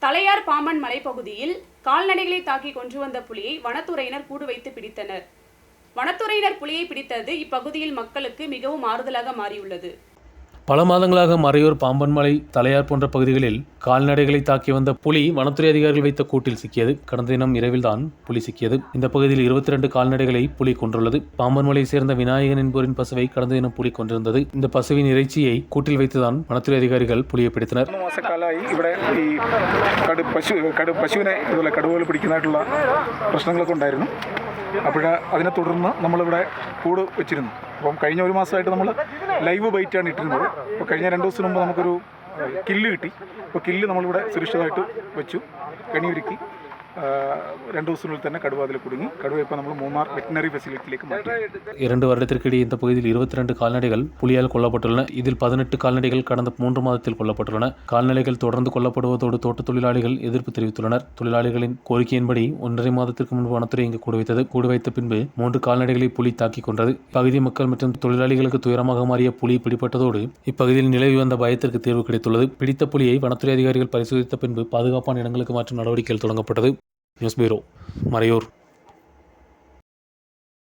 தலையார் பாம்பன் மலைப்பகுதியில் கால்நடைகளை தாக்கி கொன்று வந்த புலியை வனத்துறையினர் கூடு வைத்து பிடித்தனர். வனத்துறையினர் புலியை பிடித்தது இப்பகுதியில் மக்களுக்கு மிகவும் ஆறுதலாக மாறியுள்ளது. பல மாதங்களாக மறையூர், பாம்பன்மலை, தலையார் போன்ற பகுதிகளில் கால்நடைகளை தாக்கி வந்த புலி வனத்துறை அதிகாரிகள் வைத்த கூட்டில் சிக்கியது. கடந்த தினம் இரவில்தான் புலி சிக்கியது. இந்த பகுதியில் 22 கால்நடைகளை புலி கொன்றுள்ளது. பாம்பன்மலை சேர்ந்த விநாயகன் என்பவரின் பசுவை கடந்த தினம் புலி கொன்றிருந்தது. இந்த பசுவின் இறைச்சியை கூட்டில் வைத்துதான் வனத்துறை அதிகாரிகள் പുലിയെ പിടിത്തனர். ഇവിടെ ഈ പശുവിനെ ഇതുപോലെ കടുവകൾ പിടിക്കുന്നതായിട്ടുള്ള പ്രശ്നങ്ങളൊക്കെ ഉണ്ടായിരുന്നു. അപ്പോൾ അതിനെ തുടർന്ന് നമ്മളിവിടെ കൂട് വെച്ചിരുന്നു. അപ്പം കഴിഞ്ഞ ഒരു മാസമായിട്ട് നമ്മൾ ലൈവ് ബൈറ്റാണ് ഇട്ടിരുന്നത്. അപ്പോൾ കഴിഞ്ഞ 2 ദിവസം മുമ്പ് നമുക്കൊരു കില്ല് കിട്ടി. അപ്പോൾ കില്ല് നമ്മളിവിടെ സുരക്ഷിതമായിട്ട് വെച്ചു, കണിയൊരുക്കി. 2 ദിവസത്തിനുള്ളിൽ തന്നെ കടുവ അതിൽ കുടുങ്ങി. കടുവ ഇപ്പോൾ നമ്മൾ മൂന്നാർ വെറ്റിനറി ഫെസിലിറ്റിയിലേക്ക് മാറ്റി. 2 வருடத்திற்கிடையே இந்த பகுதியில் 22 கால்நடைகள் புலியால் கொல்லப்பட்டுள்ளன. இதில் 18 கால்நடைகள் கடந்த 3 மாதத்தில் கொல்லப்பட்டுள்ளன. கால்நடைகள் தொடர்ந்து கொல்லப்படுவதோடு தோட்ட தொழிலாளிகள் எதிர்ப்பு தெரிவித்துள்ளனர். தொழிலாளிகளின் கோரிக்கையின்படி 1.5 மாதத்திற்கு முன்பு வனத்துறை இங்கு கூடு வைத்தது. கூடு வைத்த பின்பு 3 கால்நடைகளை புலி தாக்கி கொன்றது. பகுதி மக்கள் மற்றும் தொழிலாளிகளுக்கு துயரமாக மாறிய புலி பிடிபட்டதோடு இப்பகுதியில் நிலவி வந்த பயத்திற்கு தீர்வு கிடைத்துள்ளது. பிடித்த புலியை வனத்துறை அதிகாரிகள் பரிசோதித்த பின்பு பாதுகாப்பான இடங்களுக்கு மாற்றும் நடவடிக்கைகள் தொடங்கப்பட்டது. News bureau, Maraiyur.